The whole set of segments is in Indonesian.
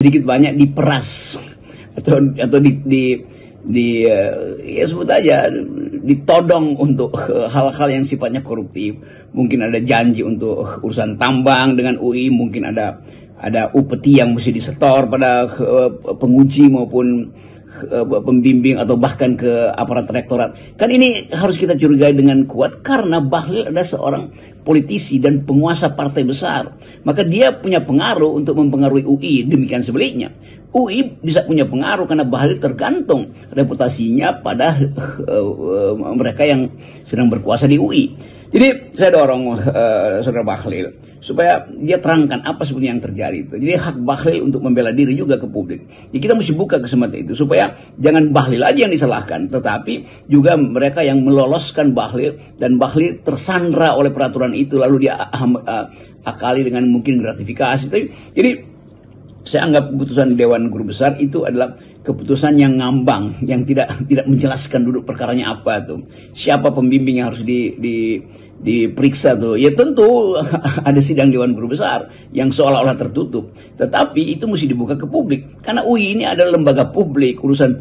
sedikit banyak diperas atau ya sebut aja ditodong untuk hal-hal yang sifatnya koruptif. Mungkin ada janji untuk urusan tambang dengan UI, mungkin ada upeti yang mesti disetor pada penguji maupun pembimbing atau bahkan ke aparat rektorat. Kan ini harus kita curigai dengan kuat karena Bahlil adalah seorang politisi dan penguasa partai besar. Maka dia punya pengaruh untuk mempengaruhi UI, demikian sebaliknya. UI bisa punya pengaruh karena Bahlil tergantung reputasinya pada mereka yang sedang berkuasa di UI. Jadi saya dorong saudara Bahlil supaya dia terangkan apa sebenarnya yang terjadi itu. Jadi hak Bahlil untuk membela diri juga ke publik. Jadi kita mesti buka kesempatan itu supaya jangan Bahlil aja yang disalahkan, tetapi juga mereka yang meloloskan Bahlil dan Bahlil tersandra oleh peraturan itu lalu dia akali dengan mungkin gratifikasi. Jadi saya anggap keputusan Dewan Guru Besar itu adalah keputusan yang ngambang, yang tidak menjelaskan duduk perkaranya apa tuh, siapa pembimbing yang harus diperiksa tuh. Ya tentu ada sidang Dewan Guru Besar yang seolah-olah tertutup, tetapi itu mesti dibuka ke publik karena UI ini adalah lembaga publik, urusan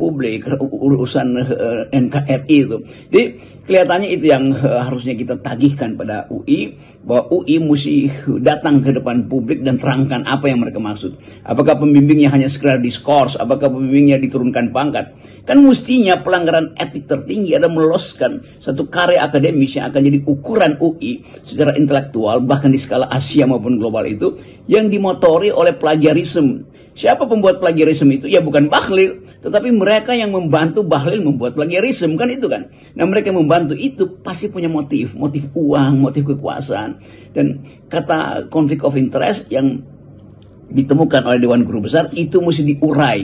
NKRI itu. Jadi kelihatannya itu yang harusnya kita tagihkan pada UI, bahwa UI mesti datang ke depan publik dan terangkan apa yang mereka maksud. Apakah pembimbingnya hanya sekedar diskors, apakah pembimbingnya diturunkan pangkat. Kan mestinya pelanggaran etik tertinggi adalah meloloskan satu karya akademis yang akan jadi ukuran UI secara intelektual bahkan di skala Asia maupun global itu yang dimotori oleh plagiarisme. Siapa pembuat plagiarisme itu? Ya bukan Bahlil, tetapi mereka yang membantu Bahlil membuat plagiarisme, kan itu kan. Nah mereka yang membantu itu pasti punya motif uang, motif kekuasaan. Dan kata konflik of interest yang ditemukan oleh Dewan Guru Besar itu mesti diurai,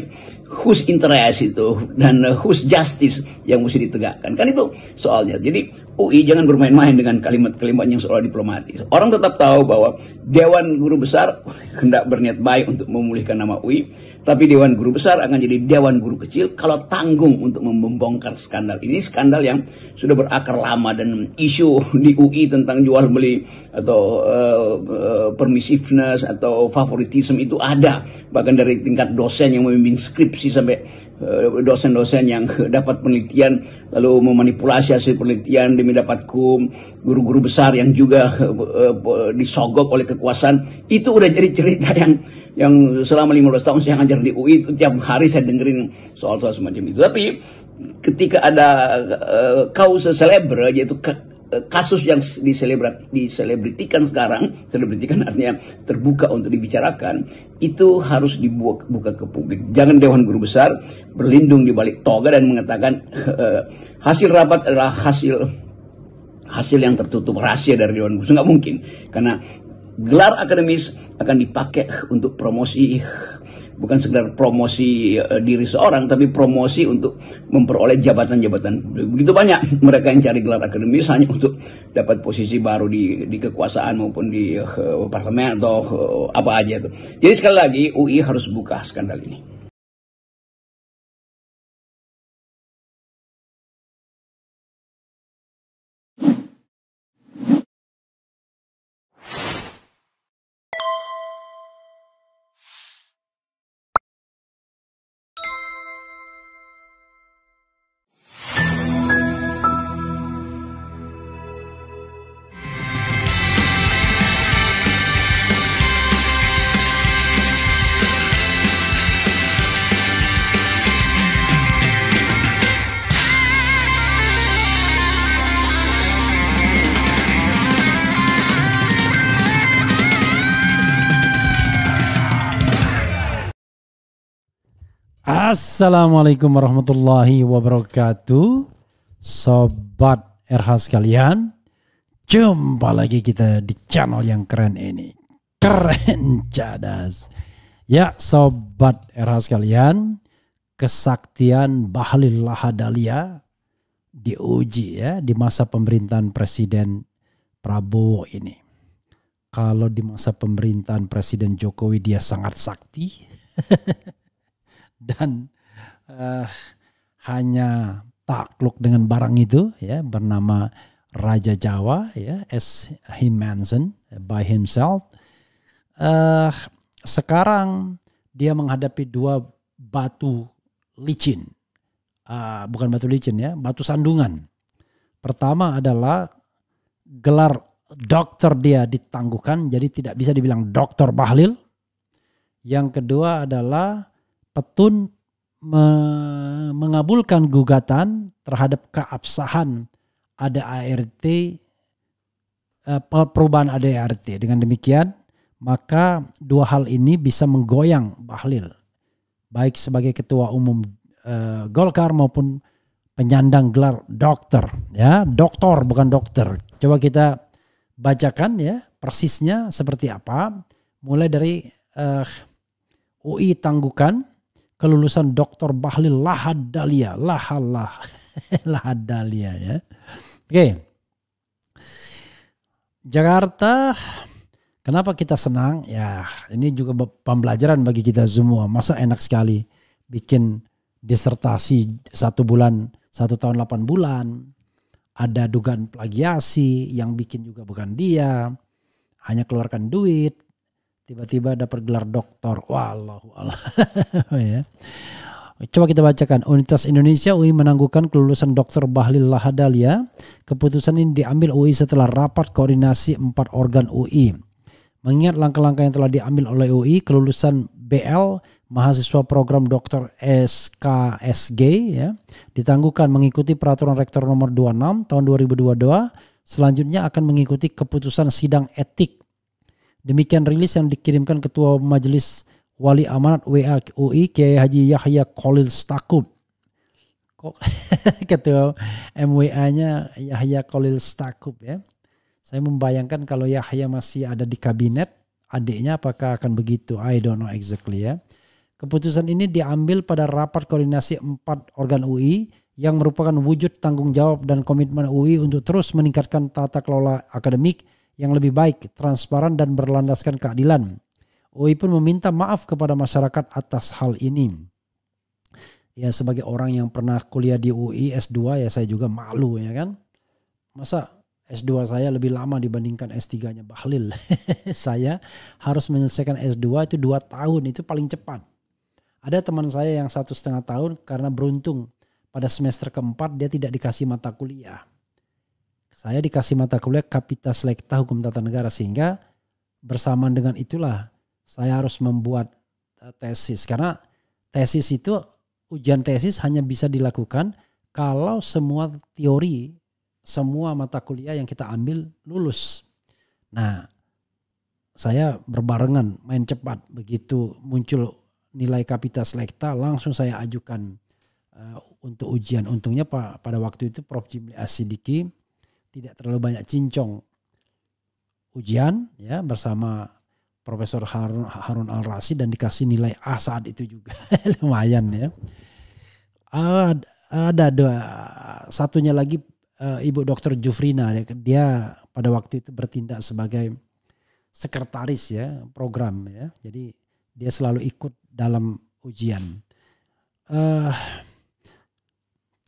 whose interest itu dan whose justice yang mesti ditegakkan, kan itu soalnya. Jadi UI jangan bermain-main dengan kalimat-kalimat yang seolah diplomatis. Orang tetap tahu bahwa Dewan Guru Besar hendak berniat baik untuk memulihkan nama UI, tapi Dewan Guru Besar akan jadi Dewan Guru Kecil kalau tanggung untuk membongkar skandal ini, skandal yang sudah berakar lama. Dan isu di UI tentang jual beli atau permissiveness atau favoritism itu ada, bahkan dari tingkat dosen yang membimbing skripsi sampai dosen-dosen yang dapat penelitian lalu memanipulasi hasil penelitian demi dapat guru-guru besar yang juga disogok oleh kekuasaan. Itu udah jadi cerita yang selama 15 tahun saya ngajar di UI itu tiap hari saya dengerin soal-soal semacam itu. Tapi ketika ada causa celebre, yaitu kasus yang diselebritikan sekarang, selebritikan artinya terbuka untuk dibicarakan, itu harus dibuka ke publik. Jangan Dewan Guru Besar berlindung di balik toga dan mengatakan hasil rapat adalah hasil yang tertutup, rahasia dari Dewan Guru Besar. Nggak mungkin, karena gelar akademis akan dipakai untuk promosi, bukan sekedar promosi diri seorang, tapi promosi untuk memperoleh jabatan-jabatan. Begitu banyak mereka yang cari gelar akademis hanya untuk dapat posisi baru di kekuasaan maupun di parlemen atau apa aja itu. Jadi sekali lagi UI harus buka skandal ini. Assalamualaikum warahmatullahi wabarakatuh, sobat RH sekalian. Jumpa lagi kita di channel yang keren ini, keren cadas. Ya sobat RH sekalian, kesaktian Bahlil Lahadalia diuji ya di masa pemerintahan Presiden Prabowo ini. Kalau di masa pemerintahan Presiden Jokowi dia sangat sakti. Dan hanya takluk dengan barang itu ya, bernama Raja Jawa ya, as he mentioned by himself. Sekarang dia menghadapi dua batu licin. Bukan batu licin ya, batu sandungan. Pertama adalah gelar dokter dia ditangguhkan, jadi tidak bisa dibilang Dr. Bahlil. Yang kedua adalah petun mengabulkan gugatan terhadap keabsahan ADART, perubahan ADART. Dengan demikian, maka dua hal ini bisa menggoyang Bahlil, baik sebagai ketua umum Golkar maupun penyandang gelar dokter, ya, doktor bukan dokter. Coba kita bacakan ya persisnya seperti apa, mulai dari UI tangguhkan kelulusan Dr. Bahlil Lahadalia, Lahadalia ya. Oke. Jakarta, kenapa kita senang? Ya, ini juga pembelajaran bagi kita semua. Masa enak sekali bikin disertasi 1 bulan, 1 tahun 8 bulan. Ada dugaan plagiasi, yang bikin juga bukan dia. Hanya keluarkan duit. Tiba-tiba dapat gelar doktor. Wallahu a'lam. Ya. Coba kita bacakan. Universitas Indonesia UI menangguhkan kelulusan Dr. Bahlil Lahadalia. Keputusan ini diambil UI setelah rapat koordinasi 4 organ UI. Mengingat langkah-langkah yang telah diambil oleh UI, kelulusan BL mahasiswa program Dr. SKSG ya, ditangguhkan mengikuti peraturan rektor nomor 26 tahun 2022. Selanjutnya akan mengikuti keputusan sidang etik. Demikian rilis yang dikirimkan Ketua Majelis Wali Amanat WA UI Kiai Haji Yahya Khalil Stakuf. Ketua MWA-nya Yahya Khalil Stakuf ya. Saya membayangkan kalau Yahya masih ada di kabinet, adiknya apakah akan begitu? I don't know exactly ya. Keputusan ini diambil pada rapat koordinasi 4 organ UI yang merupakan wujud tanggung jawab dan komitmen UI untuk terus meningkatkan tata kelola akademik yang lebih baik, transparan dan berlandaskan keadilan. UI pun meminta maaf kepada masyarakat atas hal ini. Ya, sebagai orang yang pernah kuliah di UI S2 ya saya juga malu ya kan. Masa S2 saya lebih lama dibandingkan S3-nya Bahlil. Saya harus menyelesaikan S2 itu 2 tahun, itu paling cepat. Ada teman saya yang 1,5 tahun karena beruntung pada semester keempat dia tidak dikasih mata kuliah. Saya dikasih mata kuliah Kapitas Lekta Hukum Tata Negara, sehingga bersamaan dengan itulah saya harus membuat tesis. Karena tesis itu, ujian tesis hanya bisa dilakukan kalau semua teori, semua mata kuliah yang kita ambil lulus. Nah, saya berbarengan main cepat. Begitu muncul nilai Kapitas Lekta langsung saya ajukan untuk ujian. Untungnya pada waktu itu Prof. Jimli Asidiki tidak terlalu banyak cincong ujian ya bersama Profesor Harun Al-Rasyid dan dikasih nilai A saat itu juga. Lumayan ya. Ada satunya lagi Ibu Dr. Jufrina, dia pada waktu itu bertindak sebagai sekretaris ya program ya. Jadi dia selalu ikut dalam ujian.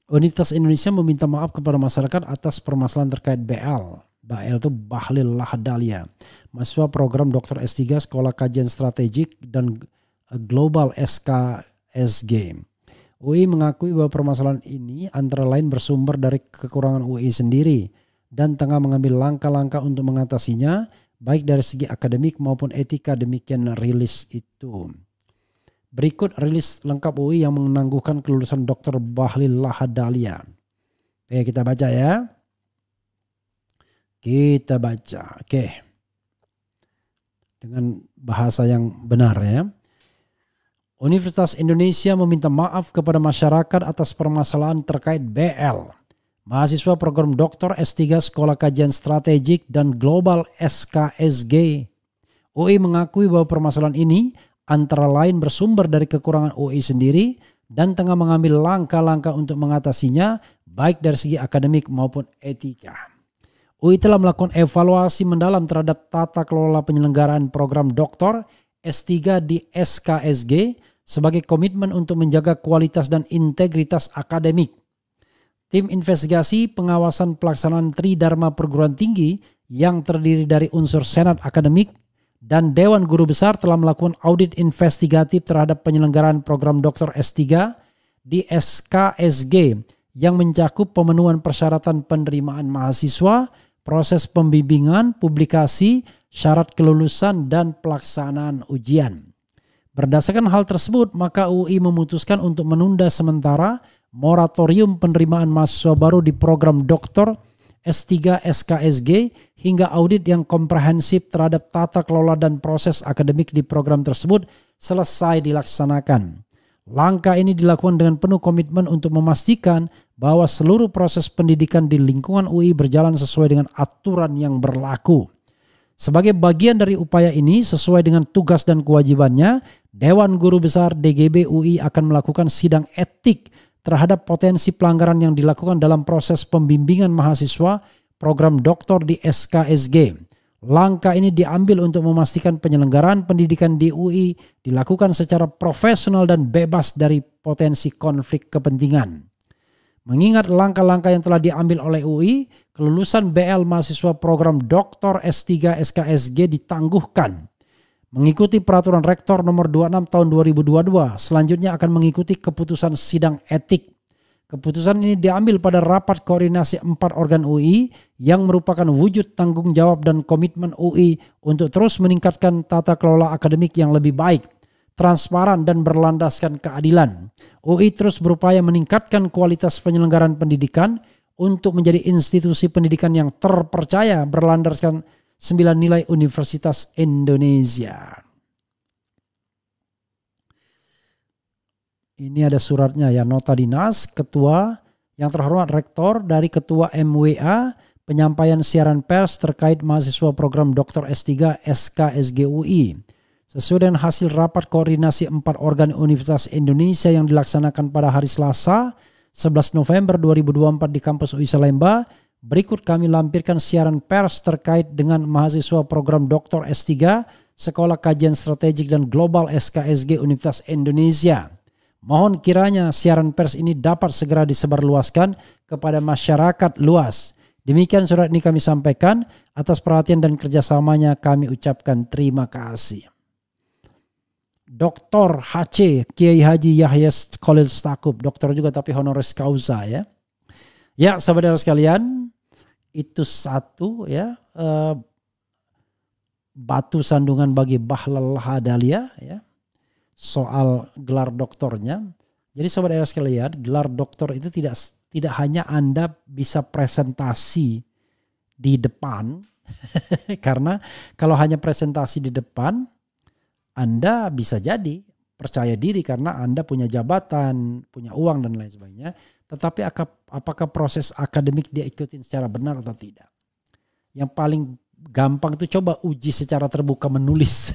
Universitas Indonesia meminta maaf kepada masyarakat atas permasalahan terkait BL. BL itu Bahlil Lahadalia, mahasiswa program Dr. S3 Sekolah Kajian Strategik dan Global SKSG. UI mengakui bahwa permasalahan ini antara lain bersumber dari kekurangan UI sendiri dan tengah mengambil langkah-langkah untuk mengatasinya, baik dari segi akademik maupun etika. Demikian rilis itu. Berikut rilis lengkap UI yang menangguhkan kelulusan Dr. Bahlil Lahadalia. Oke, kita baca ya. Kita baca. Oke. Dengan bahasa yang benar ya. Universitas Indonesia meminta maaf kepada masyarakat atas permasalahan terkait BL. Mahasiswa program Dr. S3 Sekolah Kajian Strategik dan Global SKSG. UI mengakui bahwa permasalahan ini antara lain bersumber dari kekurangan UI sendiri dan tengah mengambil langkah-langkah untuk mengatasinya baik dari segi akademik maupun etika. UI telah melakukan evaluasi mendalam terhadap tata kelola penyelenggaraan program Dr. S3 di SKSG sebagai komitmen untuk menjaga kualitas dan integritas akademik. Tim investigasi pengawasan pelaksanaan Tridharma Perguruan Tinggi yang terdiri dari unsur senat akademik dan Dewan Guru Besar telah melakukan audit investigatif terhadap penyelenggaraan program Dr. S3 di SKSG yang mencakup pemenuhan persyaratan penerimaan mahasiswa, proses pembimbingan, publikasi, syarat kelulusan, dan pelaksanaan ujian. Berdasarkan hal tersebut, maka UI memutuskan untuk menunda sementara moratorium penerimaan mahasiswa baru di program Dr. S3 SKSG hingga audit yang komprehensif terhadap tata kelola dan proses akademik di program tersebut selesai dilaksanakan. Langkah ini dilakukan dengan penuh komitmen untuk memastikan bahwa seluruh proses pendidikan di lingkungan UI berjalan sesuai dengan aturan yang berlaku. Sebagai bagian dari upaya ini, sesuai dengan tugas dan kewajibannya, Dewan Guru Besar DGB UI akan melakukan sidang etik terhadap potensi pelanggaran yang dilakukan dalam proses pembimbingan mahasiswa program doktor di SKSG. Langkah ini diambil untuk memastikan penyelenggaraan pendidikan di UI dilakukan secara profesional dan bebas dari potensi konflik kepentingan. Mengingat langkah-langkah yang telah diambil oleh UI, kelulusan BL mahasiswa program Dr. S3 SKSG ditangguhkan. Mengikuti peraturan rektor nomor 26 tahun 2022, selanjutnya akan mengikuti keputusan sidang etik. Keputusan ini diambil pada rapat koordinasi 4 organ UI yang merupakan wujud tanggung jawab dan komitmen UI untuk terus meningkatkan tata kelola akademik yang lebih baik, transparan dan berlandaskan keadilan. UI terus berupaya meningkatkan kualitas penyelenggaraan pendidikan untuk menjadi institusi pendidikan yang terpercaya berlandaskan 9 nilai Universitas Indonesia. Ini ada suratnya ya, nota dinas ketua yang terhormat rektor dari ketua MWA penyampaian siaran pers terkait mahasiswa program Dr. S3 SKSG UI. Sesuai dengan hasil rapat koordinasi 4 organ Universitas Indonesia yang dilaksanakan pada hari Selasa 11 November 2024 di kampus UI Salemba, berikut kami lampirkan siaran pers terkait dengan mahasiswa program Dr. S3 Sekolah Kajian Strategik dan Global SKSG Universitas Indonesia. Mohon kiranya siaran pers ini dapat segera disebarluaskan kepada masyarakat luas. Demikian surat ini kami sampaikan. Atas perhatian dan kerjasamanya kami ucapkan terima kasih. Dr. HC Kiai Haji Yahya Khalil Stakuf, dokter juga tapi honoris causa ya. Ya saudara sekalian, itu satu ya batu sandungan bagi Bahlal Lahadalia ya. Soal gelar doktornya. Jadi saudara sekalian, gelar doktor itu tidak hanya Anda bisa presentasi di depan karena kalau hanya presentasi di depan Anda bisa jadi percaya diri karena Anda punya jabatan, punya uang dan lain sebagainya, tetapi apakah proses akademik dia ikutin secara benar atau tidak? Yang paling gampang itu coba uji secara terbuka menulis.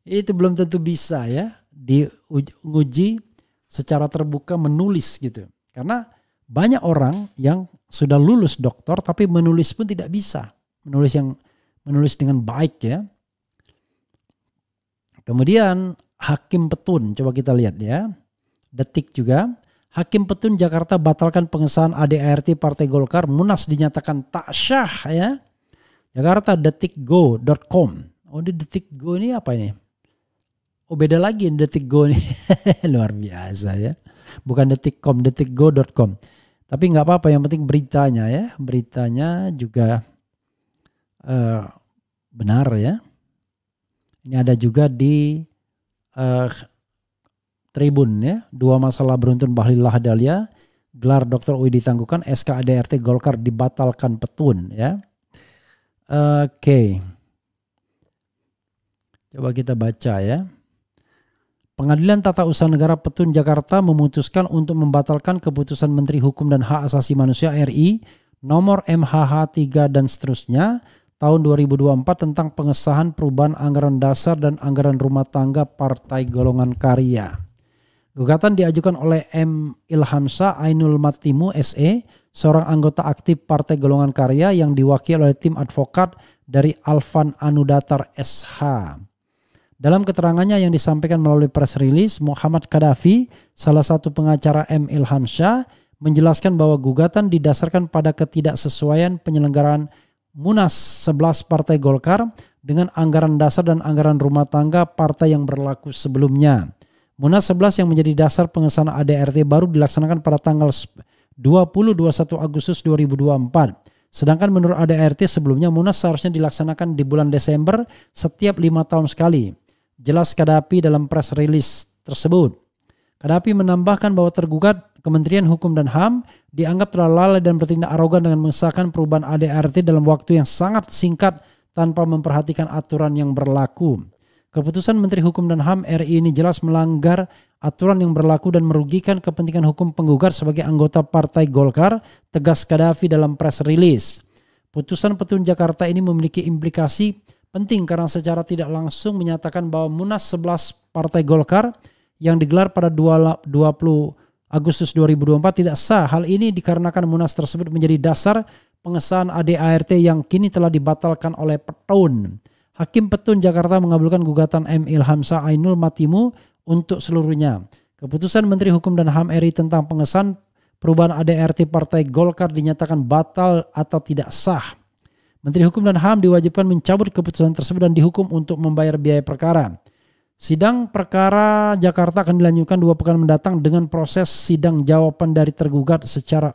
Itu belum tentu bisa ya diuji secara terbuka menulis gitu. Karena banyak orang yang sudah lulus doktor tapi menulis pun tidak bisa. Menulis dengan baik ya. Kemudian Hakim Petun, coba kita lihat ya. Detik juga. Hakim Petun Jakarta batalkan pengesahan ADART Partai Golkar, Munas dinyatakan tak syah ya. Jakarta detikgo.com. Oh di Detikgo ini apa ini? Oh beda lagi Detikgo nih. Luar biasa ya. Bukan detikcom, detikgo.com. Tapi nggak apa-apa, yang penting beritanya ya. Beritanya juga benar ya. Ini ada juga di Tribun ya. 2 masalah beruntun Bahlil Lahadalia. Gelar Dr. UI ditangguhkan. SK ADART Golkar dibatalkan Petun ya. Oke. Coba kita baca ya. Pengadilan Tata Usaha Negara Petun Jakarta memutuskan untuk membatalkan keputusan Menteri Hukum dan Hak Asasi Manusia RI nomor MHH 3 dan seterusnya tahun 2024 tentang pengesahan perubahan anggaran dasar dan anggaran rumah tangga Partai Golongan Karya. Gugatan diajukan oleh M. Ilhamsyah Ainul Matimu SE, seorang anggota aktif Partai Golongan Karya yang diwakili oleh tim advokat dari Alvan Anudatar SH. Dalam keterangannya yang disampaikan melalui press release, Muhammad Kadafi, salah satu pengacara M. Ilhamsyah, menjelaskan bahwa gugatan didasarkan pada ketidaksesuaian penyelenggaraan Munas 11 Partai Golkar dengan anggaran dasar dan anggaran rumah tangga partai yang berlaku sebelumnya. Munas 11 yang menjadi dasar pengesahan ADRT baru dilaksanakan pada tanggal 21 Agustus 2024. Sedangkan menurut ADRT sebelumnya Munas seharusnya dilaksanakan di bulan Desember setiap 5 tahun sekali. Jelas Kadapi dalam press release tersebut. Kadapi menambahkan bahwa tergugat Kementerian Hukum dan HAM dianggap telah lalai dan bertindak arogan dengan mengesahkan perubahan ADRT dalam waktu yang sangat singkat tanpa memperhatikan aturan yang berlaku. Keputusan Menteri Hukum dan HAM RI ini jelas melanggar aturan yang berlaku dan merugikan kepentingan hukum penggugat sebagai anggota Partai Golkar, tegas Kadafi dalam press release. Putusan Petun Jakarta ini memiliki implikasi penting karena secara tidak langsung menyatakan bahwa Munas 11 Partai Golkar yang digelar pada 20 Agustus 2024 tidak sah. Hal ini dikarenakan Munas tersebut menjadi dasar pengesahan ADART yang kini telah dibatalkan oleh Petun. Hakim Petun Jakarta mengabulkan gugatan M. Ilhamsa Ainul Matimu untuk seluruhnya. Keputusan Menteri Hukum dan HAM RI tentang pengesahan perubahan ADART Partai Golkar dinyatakan batal atau tidak sah. Menteri Hukum dan HAM diwajibkan mencabut keputusan tersebut dan dihukum untuk membayar biaya perkara. Sidang perkara Jakarta akan dilanjutkan 2 pekan mendatang dengan proses sidang jawaban dari tergugat secara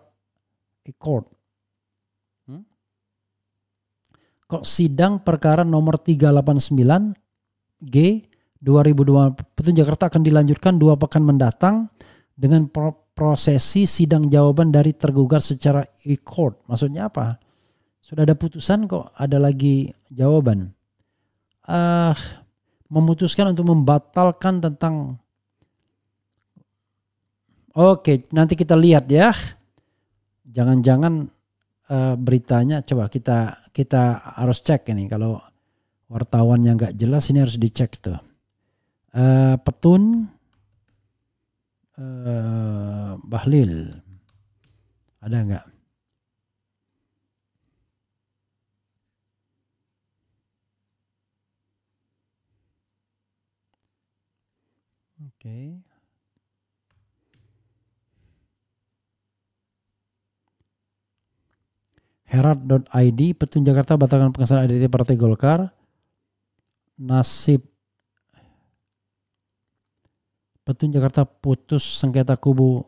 e-court. Kok sidang perkara nomor 389 G 2002 Petun Jakarta akan dilanjutkan 2 pekan mendatang dengan prosesi sidang jawaban dari tergugat secara e-court. Maksudnya apa? Sudah ada putusan kok ada lagi jawaban. Memutuskan untuk membatalkan tentang. Oke, nanti kita lihat ya. Jangan-jangan beritanya coba kita harus cek ini. Kalau wartawan yang nggak jelas ini harus dicek tuh. Petun Bahlil ada nggak? Oke. Herald.id, Petun Jakarta batalkan pengesahan ADRT Partai Golkar. Nasib Petun Jakarta putus sengketa kubu.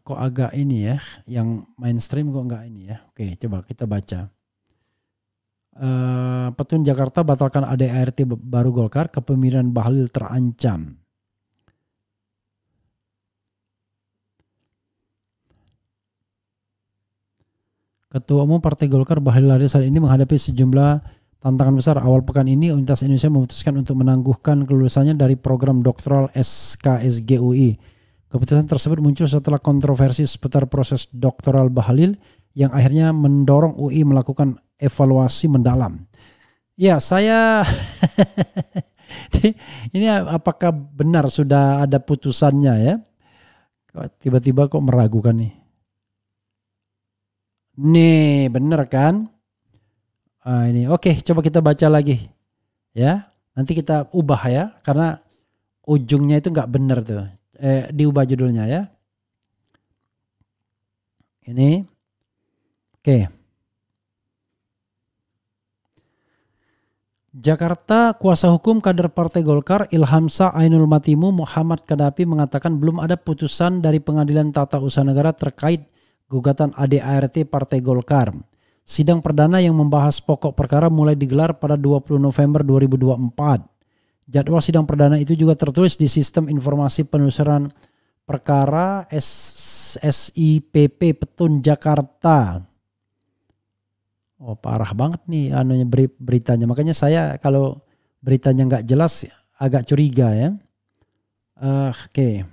Kok agak ini ya, yang mainstream kok enggak ini ya. Oke, coba kita baca. Petun Jakarta batalkan ADART baru Golkar, kepemimpinan Bahlil terancam. Ketua Umum Partai Golkar Bahlil Lahadalia saat ini menghadapi sejumlah tantangan besar. Awal pekan ini Universitas Indonesia memutuskan untuk menangguhkan kelulusannya dari program doktoral SKSGUI. Keputusan tersebut muncul setelah kontroversi seputar proses doktoral Bahlil yang akhirnya mendorong UI melakukan evaluasi mendalam. Ya, saya ini apakah benar sudah ada putusannya ya? Tiba-tiba kok meragukan nih. Nih, benar kan? Ini oke, coba kita baca lagi. Ya, nanti kita ubah ya karena ujungnya itu nggak benar tuh. Diubah judulnya ya. Ini. Oke. Jakarta, kuasa hukum kader Partai Golkar Ilhamsa Ainul Matimu Muhammad Kadapi mengatakan belum ada putusan dari Pengadilan Tata Usaha Negara terkait gugatan ADART Partai Golkar. Sidang perdana yang membahas pokok perkara mulai digelar pada 20 November 2024. Jadwal sidang perdana itu juga tertulis di Sistem Informasi Penelusuran Perkara SIPP Petun Jakarta. Oh, parah banget nih beritanya. Makanya saya kalau beritanya nggak jelas agak curiga ya. Oke.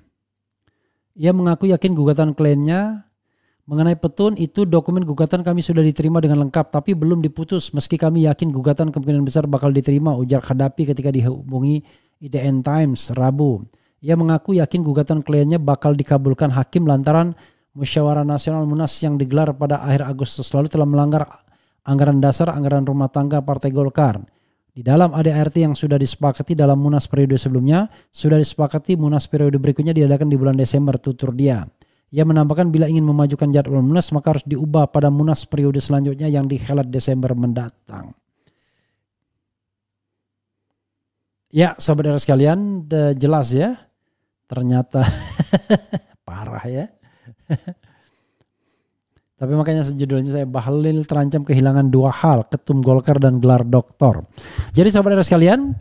Ia mengaku yakin gugatan kliennya mengenai Petun itu dokumen gugatan kami sudah diterima dengan lengkap tapi belum diputus. Meski kami yakin gugatan kemungkinan besar bakal diterima, ujar Kadapi ketika dihubungi IDN Times Rabu. Ia mengaku yakin gugatan kliennya bakal dikabulkan hakim lantaran Musyawarah Nasional Munas yang digelar pada akhir Agustus lalu telah melanggar anggaran dasar anggaran rumah tangga Partai Golkar. Di dalam ADART yang sudah disepakati dalam Munas periode sebelumnya, sudah disepakati Munas periode berikutnya diadakan di bulan Desember, tutur dia. Ia menambahkan bila ingin memajukan jadwal Munas maka harus diubah pada Munas periode selanjutnya yang dihelat Desember mendatang. Ya, sahabat era sekalian, jelas ya. Ternyata parah ya. Tapi makanya sejudulnya saya Bahlil terancam kehilangan 2 hal, ketum Golkar dan gelar doktor. Jadi sahabat era sekalian,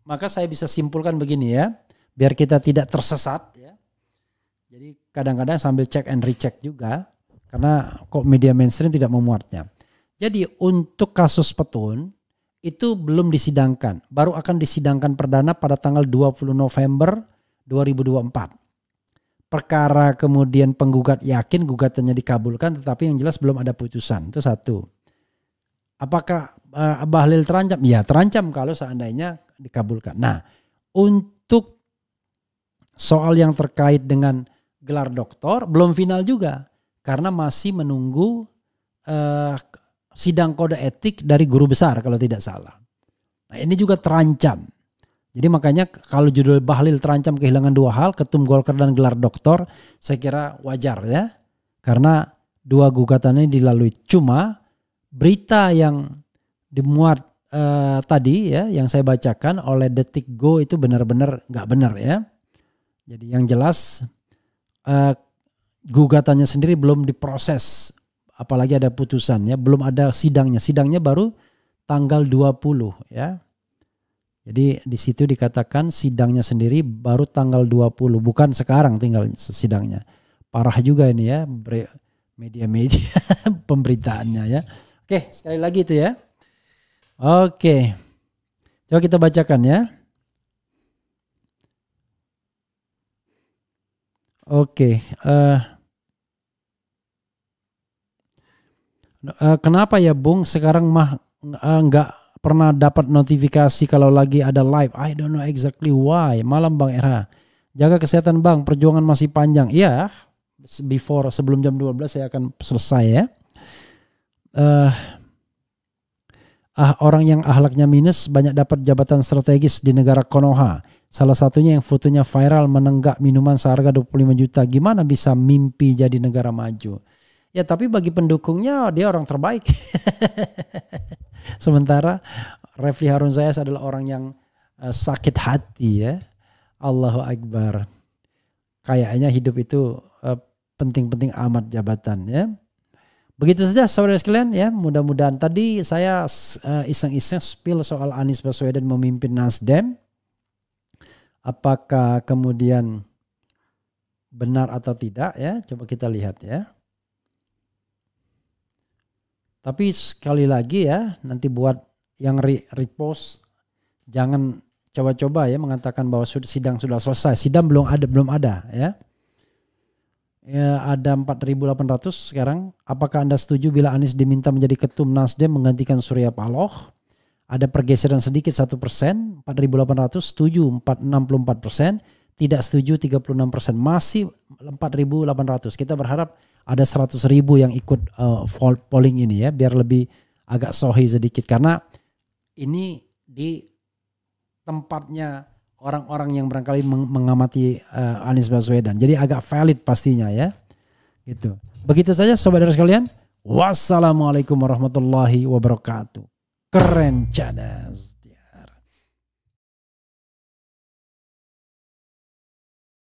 maka saya bisa simpulkan begini ya, biar kita tidak tersesat ya. Jadi kadang-kadang sambil cek and recheck juga, karena kok media mainstream tidak memuatnya. Jadi untuk kasus Petun itu belum disidangkan, baru akan disidangkan perdana pada tanggal 20 November 2024. Perkara kemudian penggugat yakin gugatannya dikabulkan, tetapi yang jelas belum ada putusan. Itu satu. Apakah Bahlil terancam? Ya terancam kalau seandainya dikabulkan. Nah untuk soal yang terkait dengan gelar doktor belum final juga. Karena masih menunggu sidang kode etik dari guru besar kalau tidak salah. Nah ini juga terancam. Jadi makanya kalau judul Bahlil terancam kehilangan 2 hal, ketum Golkar dan gelar doktor, saya kira wajar ya. Karena 2 gugatannya dilalui. Cuma berita yang dimuat tadi ya, yang saya bacakan oleh Detik.go itu benar-benar nggak benar ya. Jadi yang jelas gugatannya sendiri belum diproses, apalagi ada putusannya, belum ada sidangnya. Sidangnya baru tanggal 20 ya. Jadi di situ dikatakan sidangnya sendiri baru tanggal 20, bukan sekarang tinggal sidangnya. Parah juga ini ya media-media pemberitaannya ya. Oke, sekali lagi itu ya. Oke. Coba kita bacakan ya. Oke, kenapa ya Bung sekarang mah enggak pernah dapat notifikasi kalau lagi ada live? I don't know exactly why. Malam Bang Era. Jaga kesehatan Bang, perjuangan masih panjang. Iya, sebelum jam 12 saya akan selesai ya. Orang yang ahlaknya minus banyak dapat jabatan strategis di negara Konoha. Salah satunya yang fotonya viral menenggak minuman seharga 25 juta. Gimana bisa mimpi jadi negara maju? Ya tapi bagi pendukungnya dia orang terbaik. Sementara Refli Harun Zayas adalah orang yang sakit hati ya. Allahu Akbar. Kayaknya hidup itu penting-penting amat jabatan ya. Begitu saja saudara sekalian ya. Mudah-mudahan tadi saya iseng-iseng spill soal Anies Baswedan memimpin Nasdem. Apakah kemudian benar atau tidak ya. Coba kita lihat ya. Tapi sekali lagi ya, nanti buat yang repost jangan coba-coba ya mengatakan bahwa sidang sudah selesai. Sidang belum ada ya. Ya ada 4.800 sekarang. Apakah Anda setuju bila Anies diminta menjadi ketum Nasdem menggantikan Surya Paloh? Ada pergeseran sedikit 1%, 4.800, setuju 64%, tidak setuju 36%, masih 4.800. Kita berharap ada 100.000 yang ikut polling ini ya, biar lebih agak sohi sedikit. Karena ini di tempatnya orang-orang yang barangkali mengamati Anies Baswedan. Jadi agak valid pastinya ya. Gitu. Begitu saja saudara sekalian. Wassalamualaikum warahmatullahi wabarakatuh. Keren cadas.